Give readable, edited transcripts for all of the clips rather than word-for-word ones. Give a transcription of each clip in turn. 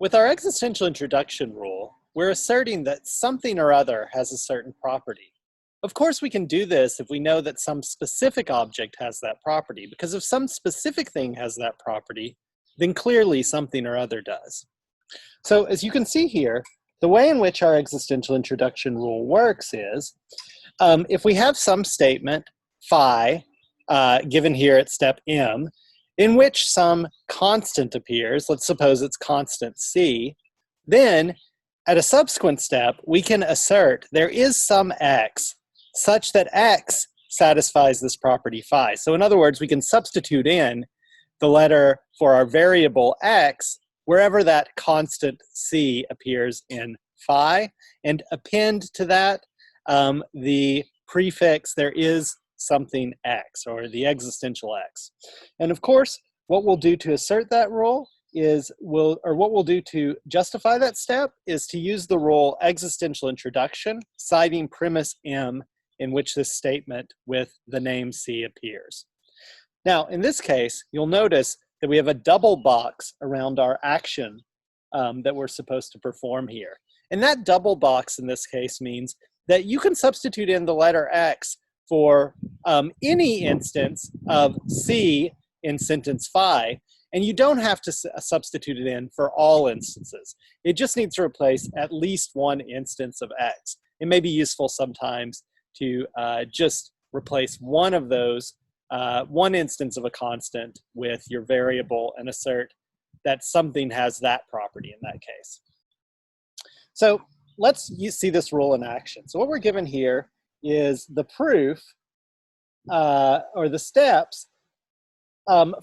With our existential introduction rule, we're asserting that something or other has a certain property. Of course, we can do this if we know that some specific object has that property, because if some specific thing has that property, then clearly something or other does. So as you can see here, the way in which our existential introduction rule works is, if we have some statement, phi, given here at step M, in which some constant appears, let's suppose it's constant c, then at a subsequent step, we can assert there is some x such that x satisfies this property phi. So in other words, we can substitute in the letter for our variable x wherever that constant c appears in phi, and append to that the prefix there is something x, or the existential x. And of course, what we'll do to assert that rule is what we'll do to justify that step is to use the rule existential introduction, citing premise M in which this statement with the name C appears. Now, in this case, you'll notice that we have a double box around our action that we're supposed to perform here. And that double box in this case means that you can substitute in the letter X for any instance of C in sentence phi, and you don't have to substitute it in for all instances. It just needs to replace at least one instance of X. It may be useful sometimes to just replace one of those, one instance of a constant with your variable and assert that something has that property in that case. So let's see this rule in action. So what we're given here is the proof, or the steps.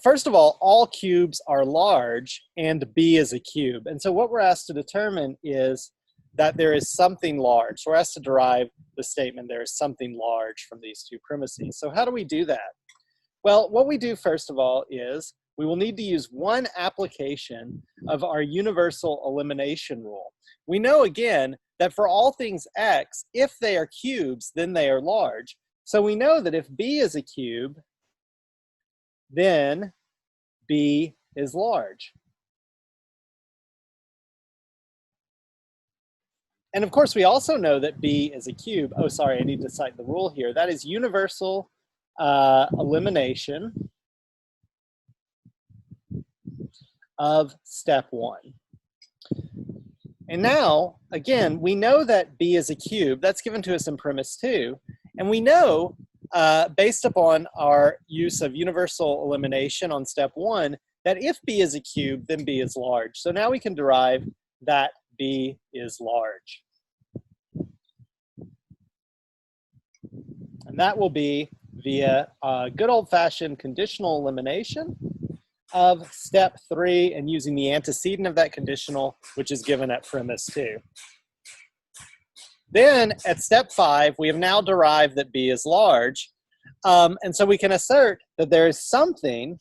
First of all cubes are large and B is a cube. And so what we're asked to determine is that there is something large. So we're asked to derive the statement there is something large from these two premises. So how do we do that? Well, what we do first of all is we will need to use one application of our universal elimination rule. We know again that for all things X, if they are cubes, then they are large. So we know that if B is a cube, then B is large. And of course, we also know that B is a cube. Oh, sorry, I need to cite the rule here. That is universal elimination of step 1. And now, again, we know that B is a cube. That's given to us in premise 2. And we know, based upon our use of universal elimination on step 1, that if B is a cube, then B is large. So now we can derive that B is large. And that will be via good old-fashioned conditional elimination of step 3 and using the antecedent of that conditional, which is given at premise 2. Then at step 5, we have now derived that B is large. And so we can assert that there is something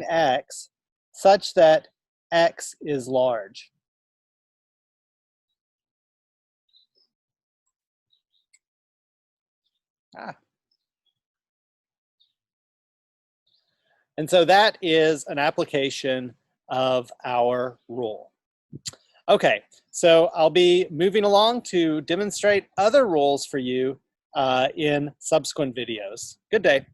X, such that X is large. And so that is an application of our rule. Okay, so I'll be moving along to demonstrate other rules for you in subsequent videos. Good day.